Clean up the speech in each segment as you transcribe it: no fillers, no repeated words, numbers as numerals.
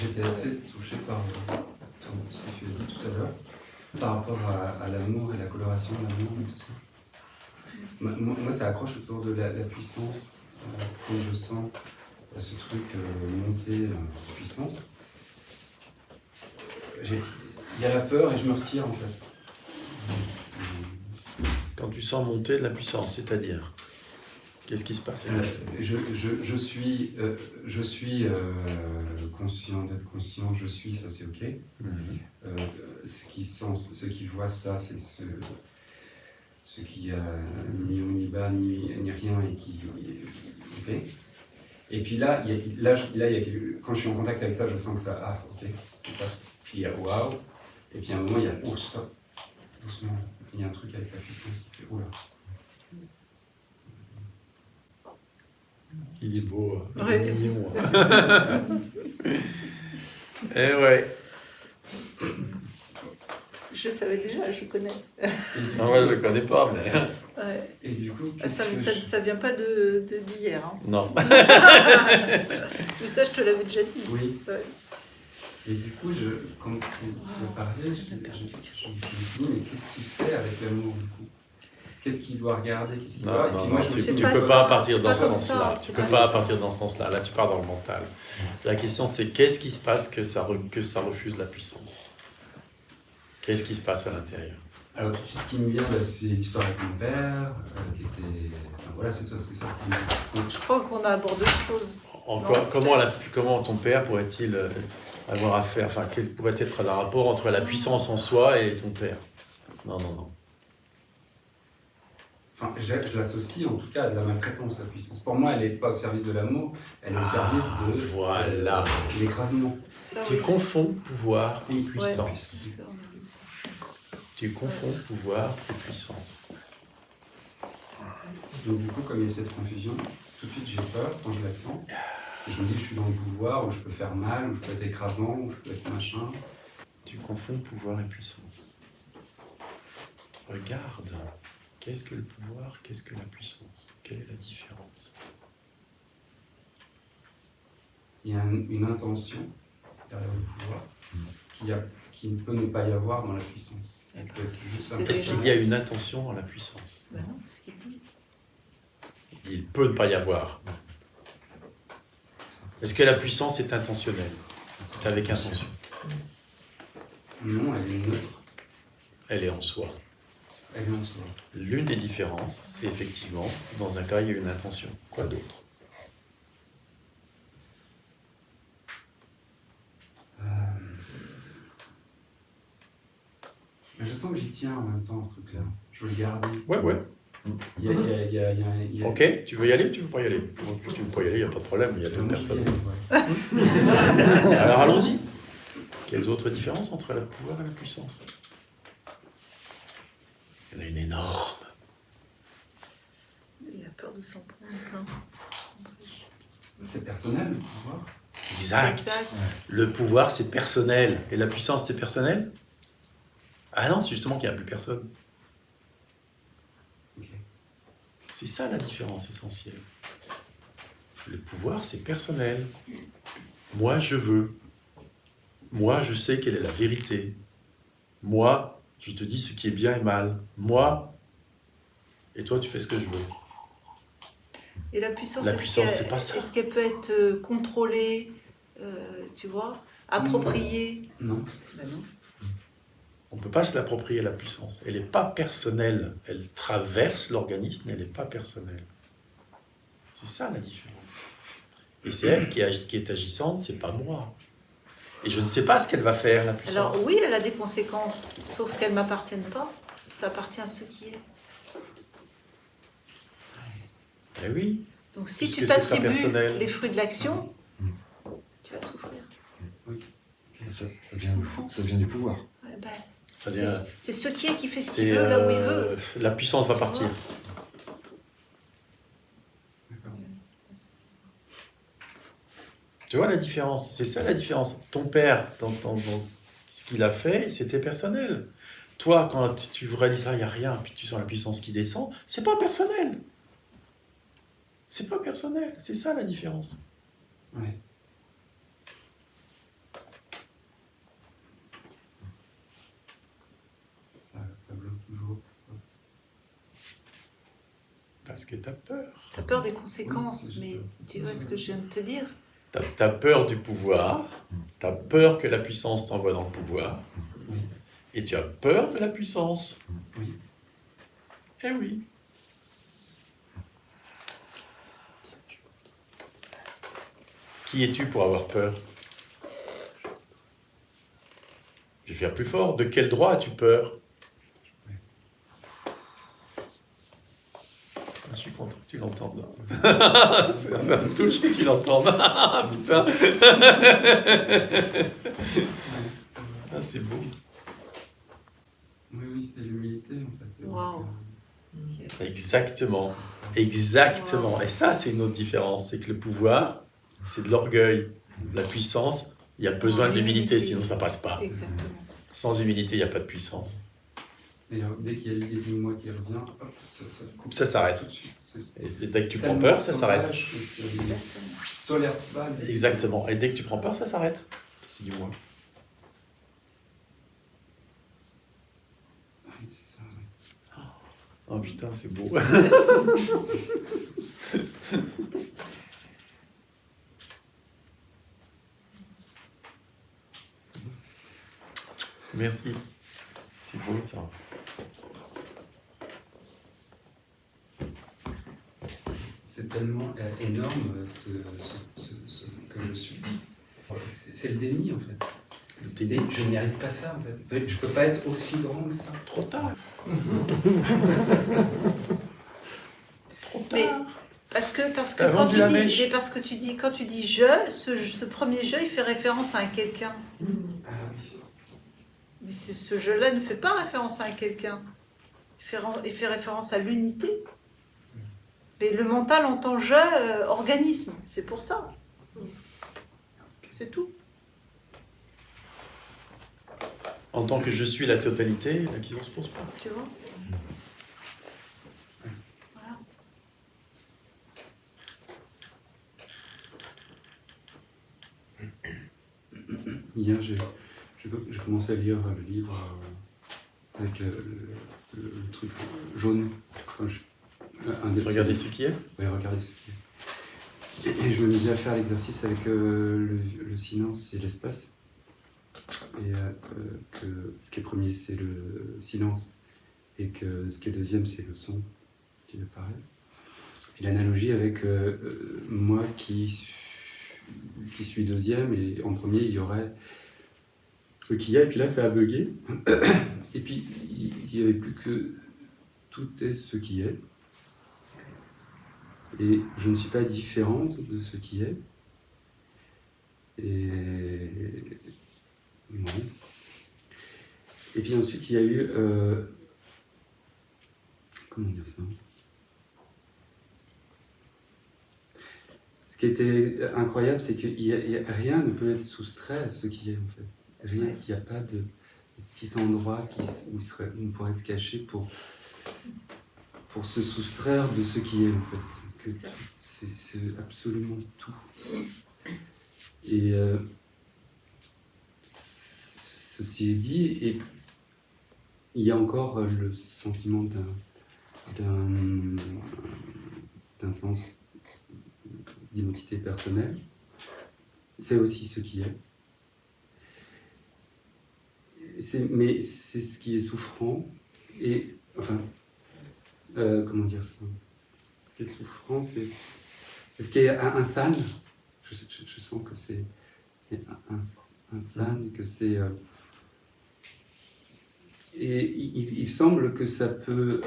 j'étais assez touché par ce que tu as dit tout à l'heure, par rapport à l'amour et la coloration de l'amour et tout ça. Moi, ça accroche autour de la puissance, quand je sens ce truc monter en puissance. Il y a la peur et je me retire en fait. Quand tu sens monter de la puissance, c'est-à-dire, qu'est-ce qui se passe exactement ? Je suis conscient d'être conscient, je suis, ça c'est ok. Ceux qui voient ça, c'est ceux qui a ni haut ni bas ni rien et qui ok. Et puis là, quand je suis en contact avec ça, je sens que ça, ah ok, c'est ça. Puis il y a waouh, et puis à un moment il y a oh stop, doucement. Il y a un truc avec la puissance qui fait oula. Il est beau, il Ouais. est mignon. Eh ouais. Je savais déjà, je connais. Ah ouais, je ne le connais pas, mais... Ouais. Et du coup, Ça vient pas d'hier. Hein. Non. Mais ça, je te l'avais déjà dit. Oui. Ouais. Et du coup, quand tu as parlé, je me suis dit, mais qu'est-ce qu'il fait avec l'amour du coup ? Qu'est-ce qu'il doit regarder ? Qu'est-ce qu'il doit... Non, Et puis moi, tu je me ne dis, peux pas partir c'est dans pas ce comme sens-là. ça, Tu c'est ne peux pas pas comme partir dans ce sens-là. Là, tu pars dans le mental. La question, c'est qu'est-ce qui se passe que ça refuse la puissance ? Qu'est-ce qui se passe à l'intérieur ? Alors tout de suite, ce qui me vient, c'est l'histoire avec mon père, qui était... Enfin, voilà, c'est ça. Je crois qu'on a abordé autre chose. Comment ton père pourrait-il avoir affaire, enfin, quel pourrait être le rapport entre la puissance en soi et ton père ? Non. Enfin, je l'associe en tout cas à de la maltraitance, la puissance. Pour moi, elle n'est pas au service de l'amour, elle est au service de voilà. L'écrasement. Ça, Tu oui. confonds pouvoir et Oui. puissance. Ça, on a vu. Tu confonds pouvoir et puissance. Donc du coup, comme il y a cette confusion, tout de suite j'ai peur quand je la sens. Et je me dis que je suis dans le pouvoir, où je peux faire mal, où je peux être écrasant, où je peux être machin. Tu confonds pouvoir et puissance. Regarde, qu'est-ce que le pouvoir, qu'est-ce que la puissance ? Quelle est la différence ? Il y a une intention derrière le pouvoir qui ne peut ne pas y avoir dans la puissance. Elle peut être juste un Est-ce qu'il y a une intention dans la puissance ? Ben non, c'est ce qu'il dit. Il peut ne pas y avoir. Est-ce que la puissance est intentionnelle ? C'est avec intention. Non, elle est neutre, Elle est en soi. elle est en soi. L'une des différences, c'est effectivement, dans un cas, il y a une intention. Quoi d'autre ? Mais je sens que j'y tiens en même temps, ce truc-là. Je veux le garder. Ouais. Il y a... Ok, tu veux y aller ou tu veux pas y aller ? Tu veux pas y aller, il n'y a pas de problème, il y a d'autres personnes. Ouais. Alors allons-y. Quelles autres différences entre le pouvoir et la puissance ? Il y en a une énorme. Il a peur de s'en prendre plein. C'est personnel, le pouvoir. Exact. Le pouvoir, c'est personnel. Et la puissance, c'est personnel ? Ah non, c'est justement qu'il n'y a plus personne. Ok. C'est ça la différence essentielle. Le pouvoir, c'est personnel. Moi, je veux. Moi, je sais quelle est la vérité. Moi, je te dis ce qui est bien et mal. Moi, et toi, tu fais ce que je veux. Et la puissance, La puissance, c'est pas ça. Est-ce qu'elle peut être contrôlée, tu vois, appropriée ? Non. Ben non. On ne peut pas se l'approprier, la puissance. Elle n'est pas personnelle. Elle traverse l'organisme, mais elle n'est pas personnelle. C'est ça la différence. Et c'est elle qui est agissante, c'est pas moi. Et je ne sais pas ce qu'elle va faire, la puissance. Alors oui, elle a des conséquences, sauf qu'elles ne m'appartiennent pas. Ça appartient à ce qui est. Eh oui. Donc si Puisque tu c'est pas t'attribues personnel. les fruits de l'action, tu vas souffrir. Ça vient du pouvoir. Ouais, ben, Ça vient- c'est ce qui est qui fait ce qu'il C'est, veut, là où il veut. la puissance va partir. D'accord. Tu vois la différence ? C'est ça la différence. Ton père, dans ce qu'il a fait, c'était personnel. Toi, quand tu réalises ça, il n'y a rien, puis tu sens la puissance qui descend, c'est pas personnel. C'est pas personnel. C'est ça la différence. Ouais. toujours. Parce que tu as peur. Tu as peur des conséquences, Oui, mais c'est tu vois ça. ce que je viens de te dire? Tu as peur du pouvoir, tu as peur que la puissance t'envoie dans le pouvoir, Oui. et tu as peur de la puissance. Oui. Eh oui. Qui es-tu pour avoir peur? Je vais faire plus fort. De quel droit as-tu peur? Je suis content que tu l'entendes. Ça me touche que tu l'entendes. Putain. Ah, c'est beau. Oui, c'est l'humilité en fait. C'est Wow. vrai Yes. Exactement. Exactement. Et ça, c'est une autre différence. C'est que le pouvoir, c'est de l'orgueil. La puissance, il y a besoin d'humilité, sinon ça passe pas. Exactement. Sans humilité, il n'y a pas de puissance. que- Et dès qu'il y a l'idée de moi qui revient, hop, ça se coupe. Ça s'arrête. Tout de suite. Et dès que tu prends tellement peur, ça s'arrête. sauvage que c'est- Exactement. Je tolère pas. Exactement. Et dès que tu prends peur, ça s'arrête. C'est du moins. Oui, c'est ça. Ouais. Oh putain, c'est beau. Merci. C'est beau ça. C'est tellement énorme ce que je suis. C'est le déni en fait. Je ne mérite pas ça en fait. Je peux pas être aussi grand que ça. Trop tard. Trop Mais tard. parce que T'as vendu la mèche. mais parce que tu dis quand tu dis ce premier je, il fait référence à un quelqu'un. Ah oui. Mais ce je-là ne fait pas référence à un quelqu'un. Il fait référence à l'unité. Mais le mental entend je, organisme. C'est pour ça. C'est tout. En tant que je suis la totalité, la question ne se pose pas. Tu vois. Voilà. Hier, j'ai commencé à lire le livre avec le truc jaune. Enfin, un des Regardez ce qui est. Oui, regardez ce qui est. Et je me misais à faire l'exercice avec le silence et l'espace. Et que ce qui est premier, c'est le silence. Et que ce qui est deuxième, c'est le son qui apparaît. Puis l'analogie avec moi qui suis deuxième, et en premier, il y aurait ce qu'il y a. Et puis là, ça a bugué. Et puis, il n'y avait plus que tout est ce qui est. Et je ne suis pas différente de ce qui est. Et non. Et puis ensuite, il y a eu... comment dire ça? Ce qui était incroyable, c'est que rien ne peut être soustrait à ce qui est, en fait. Rien, Ouais. il n'y a pas de petit endroit où on pourrait se cacher pour se soustraire de ce qui est, en fait. Que Ça. c'est absolument tout. Et ceci est dit, et il y a encore le sentiment d'un sens d'identité personnelle. C'est aussi ce qui est. Mais c'est ce qui est souffrant. Et, enfin, comment dire ça? Ce qui est souffrant, c'est ce qui est un san. Je sens que c'est un san, que c'est... et il semble que ça peut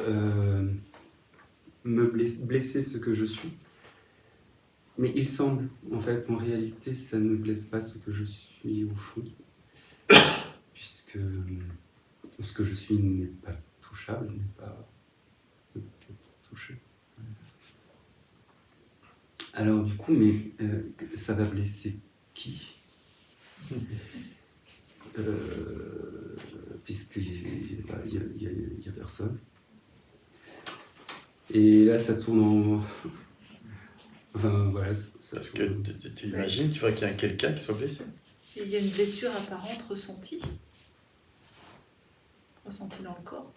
me blesser ce que je suis. Mais il semble, en fait, en réalité, ça ne blesse pas ce que je suis au fond. Puisque ce que je suis n'est pas touchable, n'est pas touché. Alors du coup, mais ça va blesser qui? Puisqu'il n'y a personne. Et là, ça tourne en... Enfin, voilà. Ça Parce que tourne... tu imagines qu'il faudrait qu'il y ait quelqu'un qui soit blessé. Et il y a une blessure apparente ressentie. Ressentie dans le corps.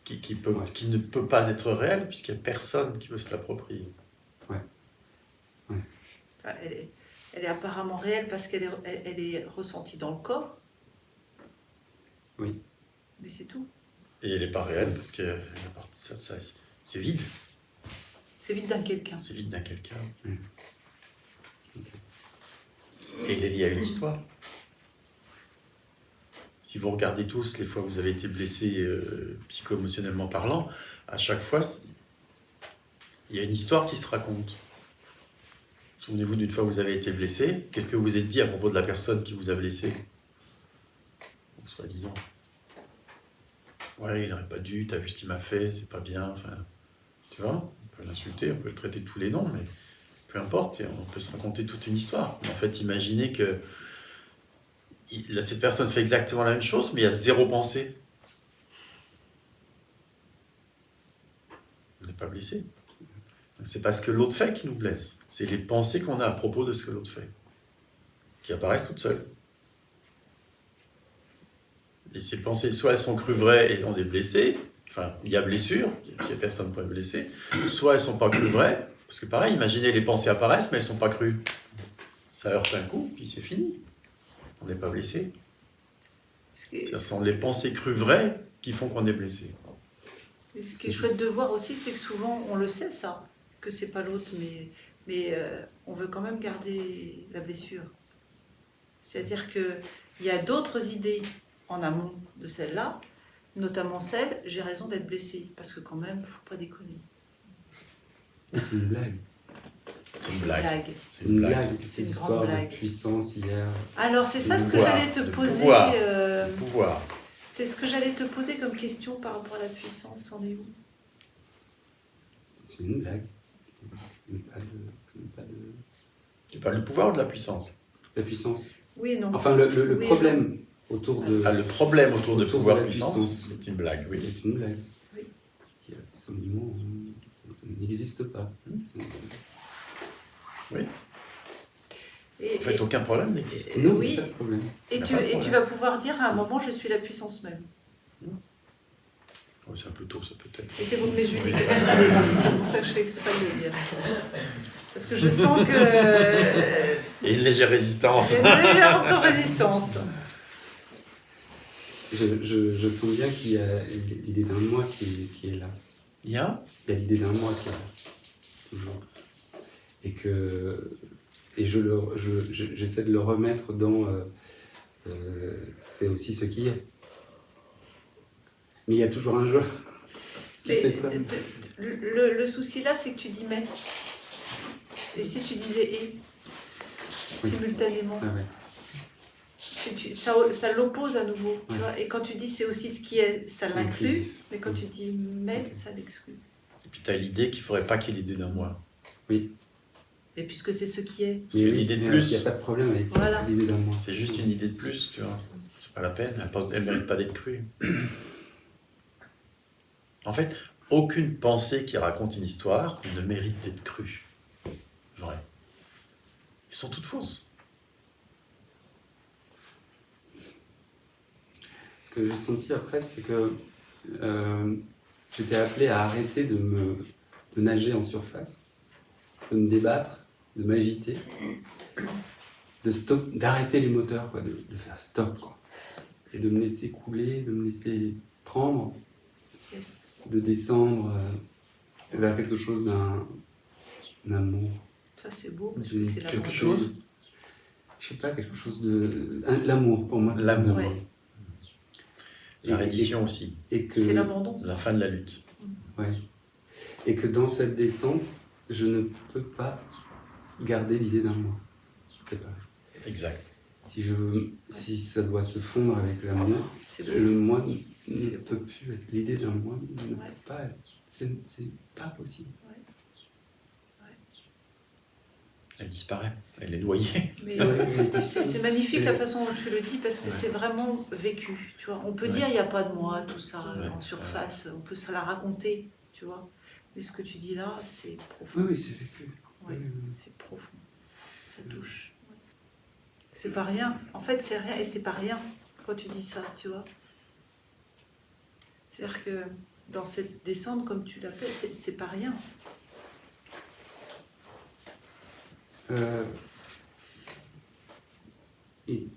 Ouais. qui ne peut pas être réelle, puisqu'il n'y a personne qui veut se l'approprier. Elle est apparemment réelle parce elle est ressentie dans le corps. Oui. Mais c'est tout. Et elle n'est pas réelle parce que c'est vide. C'est vide d'un quelqu'un. C'est vide d'un quelqu'un. Mm. Et il est lié à une histoire. Si vous regardez tous les fois où vous avez été blessé psycho-émotionnellement parlant, à chaque fois, il y a une histoire qui se raconte. Souvenez-vous d'une fois où vous avez été blessé, qu'est-ce que vous vous êtes dit à propos de la personne qui vous a blessé? Soi-disant. Ouais, il n'aurait pas dû, t'as vu ce qu'il m'a fait, c'est pas bien, enfin... Tu vois, on peut l'insulter, on peut le traiter de tous les noms, mais peu importe, et on peut se raconter toute une histoire. Mais en fait, imaginez que cette personne fait exactement la même chose, mais il y a zéro pensée. On n'est pas blessé. C'est pas ce que l'autre fait qui nous blesse. C'est les pensées qu'on a à propos de ce que l'autre fait, qui apparaissent toutes seules. Et ces pensées, soit elles sont crues vraies et on est blessé, enfin, il y a blessure, il y a personne pour être blessé, soit elles sont pas crues vraies, parce que pareil, imaginez les pensées apparaissent, mais elles sont pas crues. Ça heurte un coup, puis c'est fini. On n'est pas blessé. Ce sont les pensées crues vraies qui font qu'on est blessé. Et ce qui est chouette de voir aussi, c'est que souvent, on le sait ça, que c'est pas l'autre, mais on veut quand même garder la blessure. C'est-à-dire qu'il y a d'autres idées en amont de celle-là, notamment celle, j'ai raison d'être blessé, parce que quand même, faut pas déconner. C'est une blague. C'est une blague. C'est une blague. C'est Ces une histoires grande blague. de puissance hier. Alors, c'est ça ce que pouvoir, j'allais te de poser. pouvoir. Le pouvoir. C'est ce que j'allais te poser comme question par rapport à la puissance, c'en est où? C'est une blague. Ce n'est pas de... Tu parles du pouvoir ou de la puissance? La puissance. Oui et non. Enfin, le Oui, problème autour de... Le problème autour de Autour de pouvoir la puissance, puissance. c'est une blague, oui. C'est une blague. Oui. Qui, absolument, ça n'existe pas. Oui. Et, En fait, aucun problème n'existe. Non, oui. pas de problème. et y a tu, pas de et tu problème. vas pouvoir dire à un moment, je suis la puissance même. Oh, c'est un peu tôt, ça peut-être. Et c'est vous, mais Julie, c'est pour ça que je fais exprès de le dire. Parce que je sens que Et une légère résistance. c'est une légère résistance. Je sens bien qu'il y a l'idée d'un moi qui est là. Il y a Il y a l'idée d'un moi qui est là. Toujours. Et que... Et j'essaie de le remettre dans... c'est aussi ce qui est. Mais il y a toujours un jeu qui Mais fait ça. le souci là, c'est que tu dis mais. Et si tu disais et simultanément, Ah ouais. ça l'oppose à nouveau. Tu Ouais. vois. Et quand tu dis c'est aussi ce qui est, ça C'est l'inclut. inclusif. Mais quand tu dis mais, ça l'exclut. Et puis tu as l'idée qu'il ne faudrait pas qu'il y ait l'idée d'un moi. Oui. Et puisque c'est ce qui est. C'est une idée de plus. Il n'y a pas de problème avec Voilà. l'idée d'un moi. C'est juste une idée de plus, tu vois. C'est pas la peine, elle ne mérite pas d'être crue. En fait, aucune pensée qui raconte une histoire ne mérite d'être crue. Vrai. Elles sont toutes fausses. Ce que j'ai senti après, c'est que j'étais appelé à arrêter de nager en surface, de me débattre, de m'agiter, d'arrêter les moteurs, quoi, de faire stop, quoi, et de me laisser couler, de me laisser prendre, Yes. de descendre vers quelque chose d'un amour. Ça c'est beau parce que c'est la Quelque grande- chose. Je sais pas, quelque chose de... L'amour, pour moi, c'est L'amour. Ouais. La reddition aussi. Et que... C'est l'abondance. La fin de la lutte. Ouais. Et que dans cette descente, je ne peux pas garder l'idée d'un moi. C'est pas. Exact. Si ça doit se fondre avec l'amour, C'est beau. le moi ne C'est peut plus être. L'idée d'un moi ne Ouais. peut pas être. C'est pas possible. Elle disparaît. Elle est noyée. Mais Ouais. c'est magnifique la façon dont tu le dis parce que c'est vraiment vécu. Tu vois, on peut Ouais. dire il n'y a pas de moi, tout ça Ouais. en surface, on peut se la raconter, tu vois. Mais ce que tu dis là, c'est profond. Oui, oui, c'est vécu. Ouais, Oui, oui. c'est profond. Ça touche. Ouais. C'est pas rien. En fait, c'est rien et c'est pas rien quand tu dis ça, tu vois. C'est-à-dire que dans cette descente, comme tu l'appelles, c'est pas rien. Et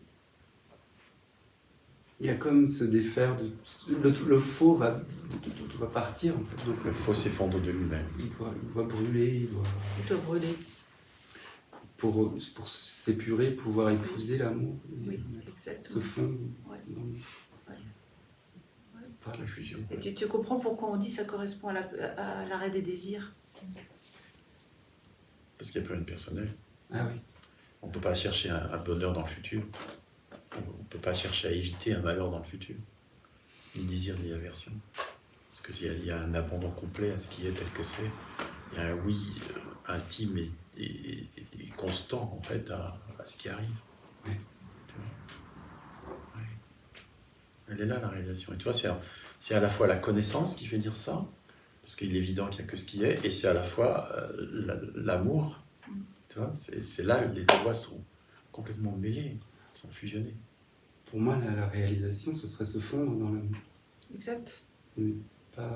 il y a comme se défaire de... Le faux va partir, en fait. Le faux s'effondre de lui-même. Il doit brûler, Il doit brûler. pour s'épurer, pouvoir épouser l'amour. Oui, Se exactement. fondre Ouais. par la fusion. Et tu comprends pourquoi on dit ça correspond à l'arrêt des désirs? Parce qu'il n'y a plus rien de personnel. Ah oui. On ne peut pas chercher un bonheur dans le futur. On ne peut pas chercher à éviter un malheur dans le futur. Ni désir, ni aversion. Parce qu'il y a un abandon complet à ce qui est tel que c'est. Il y a un oui intime et constant, en fait, à ce qui arrive. Oui. Tu vois? Ouais. Elle est là, la réalisation. Et tu vois, c'est à la fois la connaissance qui fait dire ça, parce qu'il est évident qu'il n'y a que ce qui est, et c'est à la fois l'amour. Tu vois, c'est là où les deux voies sont complètement mêlées, sont fusionnées. Pour moi, la réalisation, ce serait se fondre dans l'amour. Exact. Ce n'est pas...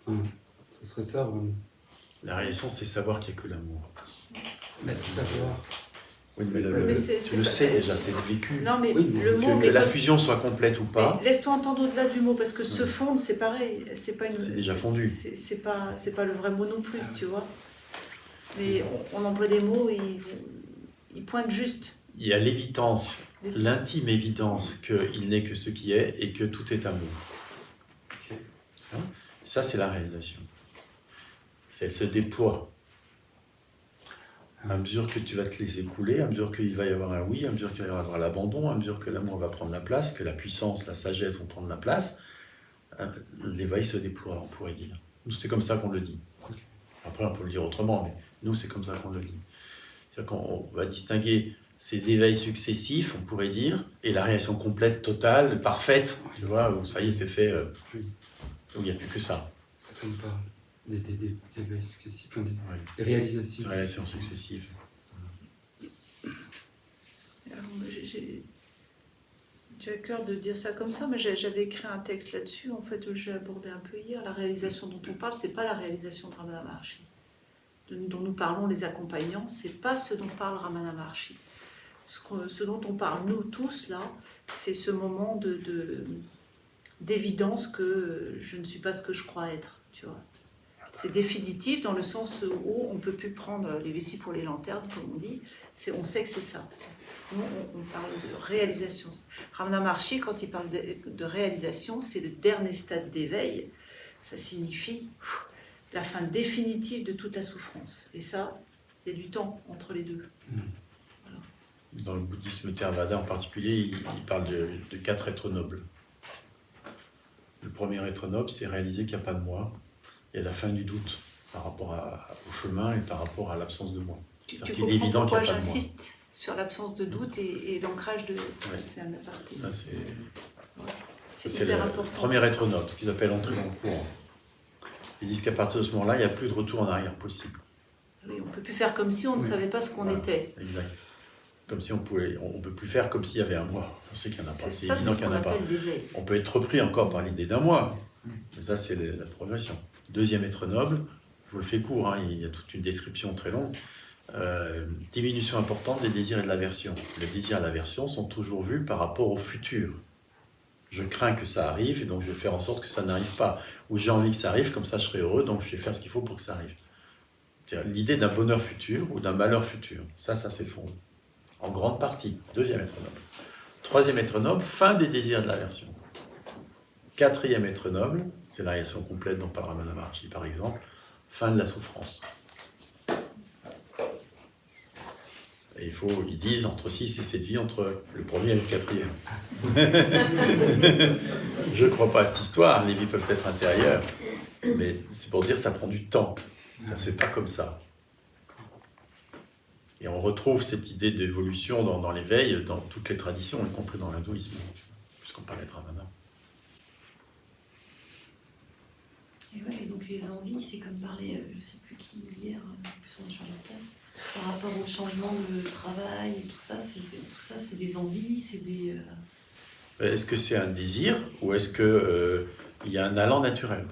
Enfin, ce serait ça, vraiment. La réalisation, c'est savoir qu'il n'y a que l'amour. Mais savoir... Oui, mais, Mais tu le sais déjà, c'est vécu. Non, mais Oui, mais le mot... Que la fusion soit complète ou pas, Mais laisse-toi entendre au-delà du mot, parce que se fondre, c'est pareil. C'est pas une... C'est déjà fondu. C'est pas le vrai mot non plus, tu vois. Mais on emploie des mots et ils pointent juste. il y a l'évidence, l'intime évidence qu'il n'est que ce qui est et que tout est amour. Ok. Ça, c'est la réalisation. Elle se déploie. À mesure que tu vas te laisser couler, à mesure qu'il va y avoir un oui, à mesure qu'il va y avoir l'abandon, à mesure que l'amour va prendre la place, que la puissance, la sagesse vont prendre la place, l'éveil se déploie, on pourrait dire. Nous, c'est comme ça qu'on le dit. Après, on peut le dire autrement, mais nous, c'est comme ça qu'on le dit. C'est-à-dire qu'on va distinguer ces éveils successifs, on pourrait dire, et la réaction complète, totale, parfaite, tu vois, où ça y est, c'est fait, Oui. où il n'y a plus que ça. Ça me parle. Des éveils successifs, enfin, des Ouais. réalisations. Réaction successive. Alors, j'ai à cœur de dire ça comme ça, mais j'avais écrit un texte là-dessus, en fait, où j'ai abordé un peu hier. La réalisation dont on parle, c'est pas la réalisation de Ramana Maharshi. Dont nous parlons les accompagnants, c'est pas ce dont parle Ramana Maharshi. Ce dont on parle, nous tous, là, c'est ce moment d'évidence que je ne suis pas ce que je crois être, tu vois. C'est définitif dans le sens où on ne peut plus prendre les vessies pour les lanternes, comme on dit. On sait que c'est ça. Nous, on parle de réalisation. Ramana Maharshi, quand il parle de réalisation, c'est le dernier stade d'éveil. Ça signifie la fin définitive de toute la souffrance. Et ça, il y a du temps entre les deux. Voilà. Dans le bouddhisme Theravada en particulier, il parle de 4 êtres nobles. Le premier être noble, c'est réaliser qu'il n'y a pas de moi, et la fin du doute par rapport au chemin et par rapport à l'absence de moi. Tu qu'il est comprends évident pourquoi qu'il n'y a pas de moi. j'insiste sur l'absence de doute et l'ancrage de... Ouais. C'est un aparté. Ça, c'est C'est hyper le important. premier être noble, ce qu'ils appellent entrer dans le courant. Ils disent qu'à partir de ce moment-là, il n'y a plus de retour en arrière possible. Oui, on ne peut plus faire comme si on ne Oui. savait pas ce qu'on Voilà. était. Exact. Comme si on ne peut plus faire comme s'il y avait un moi. On sait qu'il n'y en a pas. C'est Ça, évident c'est ce qu'il n'y qu'on en a pas. appelle l'éveil. On peut être repris encore par l'idée d'un moi. Mais ça, c'est la progression. Deuxième être noble, je vous le fais court, hein, il y a toute une description très longue. Diminution importante des désirs et de l'aversion. Les désirs et l'aversion sont toujours vus par rapport au futur. Je crains que ça arrive et donc je vais faire en sorte que ça n'arrive pas. Ou j'ai envie que ça arrive, comme ça je serai heureux, donc je vais faire ce qu'il faut pour que ça arrive. L'idée d'un bonheur futur ou d'un malheur futur, ça s'effondre. En grande partie. Deuxième être noble. Troisième être noble, fin des désirs et de l'aversion. Quatrième être noble, c'est la réaction complète dont parle Ramana Maharshi par exemple, fin de la souffrance. Et ils disent entre 6 et 7 vies entre le premier et le quatrième. Je ne crois pas à cette histoire, les vies peuvent être intérieures, mais c'est pour dire que ça prend du temps. Ça ne se fait pas comme ça. Et on retrouve cette idée d'évolution dans l'éveil, dans toutes les traditions, y compris dans l'hindouisme, puisqu'on parlait de Ramana. Et ouais, donc les envies, c'est comme parlait, je ne sais plus qui hier, plus on a changé de place, par rapport au changement de travail et tout ça, c'est des envies, c'est des... Est-ce que c'est un désir ou est-ce que il y a un allant naturel.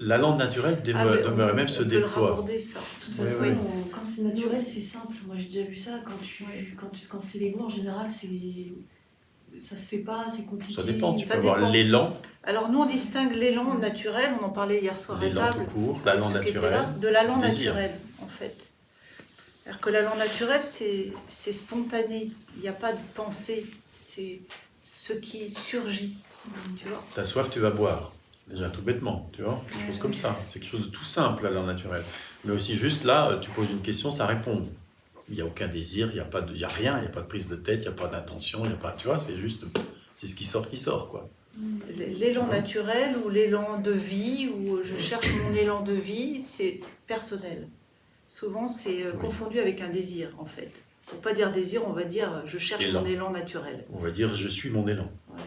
L'allant naturel demeurait même se on peut le déploie. raborder, ça. De toute Oui, façon, oui. quand c'est naturel, c'est simple. Moi, j'ai déjà vu ça. Quand c'est l'ego, en général, ça se fait pas, c'est compliqué. Ça dépend, tu Ça peux avoir dépend. l'élan, Alors nous, on distingue l'élan naturel, on en parlait hier soir à l'élan tout table, court, l'allant ceux qui étaient naturel. là, de l'allant désir. naturel, en fait. C'est-à-dire que l'allant naturel, c'est spontané, il n'y a pas de pensée, c'est ce qui surgit, tu vois. T'as soif, tu vas boire. Déjà tout bêtement, tu vois, quelque chose comme ça. C'est quelque chose de tout simple, l'allant naturel. Mais aussi juste là, tu poses une question, ça répond. Il n'y a aucun désir, il n'y a rien, il n'y a pas de prise de tête, il n'y a pas d'intention, il n'y a pas, tu vois, c'est juste, c'est ce qui sort, quoi. L'élan naturel ou l'élan de vie, ou je cherche mon élan de vie, c'est personnel. Souvent, c'est confondu avec un désir, en fait. Pour pas dire désir, on va dire je cherche Élan. mon élan naturel. On va dire, je suis mon élan. Ouais.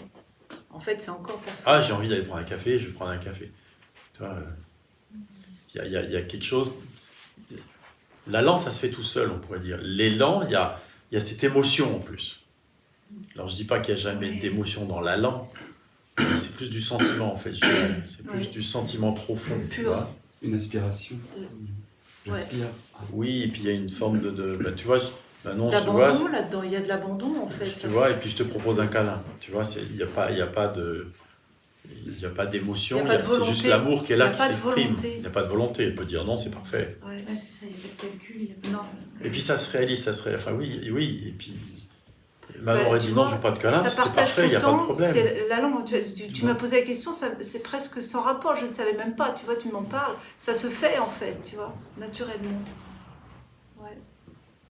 En fait, c'est encore personnel. Ah, j'ai envie d'aller prendre un café, je vais prendre un café. Tu vois, il y a quelque chose... L'allant, ça se fait tout seul, on pourrait dire. L'élan, il y a cette émotion en plus. Alors, je dis pas qu'il n'y a jamais d'émotion dans l'allant, mais c'est plus du sentiment, en fait, je dirais. C'est plus Ouais. du sentiment profond, tu Pur. vois. Une aspiration. Ouais. J'aspire. Oui, et puis il y a une forme bah, tu vois, maintenant, tu vois, L'abandon là-dedans, il y a de l'abandon en fait. tu vois, et puis je te propose un câlin. Tu vois, il n'y a pas d'émotion, Il y a pas de c'est juste volonté. l'amour qui est Il y là, a qui pas de s'exprime. volonté. Il n'y a pas de volonté. Elle peut dire non, c'est parfait. Ouais. Ouais, c'est ça, il n'y a pas de calcul. Il y a pas de- Non. Et puis ça se réalise, enfin oui, et puis Bah, maman aurait tu dit vois, non, je veux pas de câlin, Ça c'était partage parfait, tout il n'y le a pas de temps. problème. C'est la langue. Tu m'as posé la question, c'est presque sans rapport. Je ne savais même pas. Tu vois, tu m'en parles. Ça se fait en fait, tu vois, naturellement.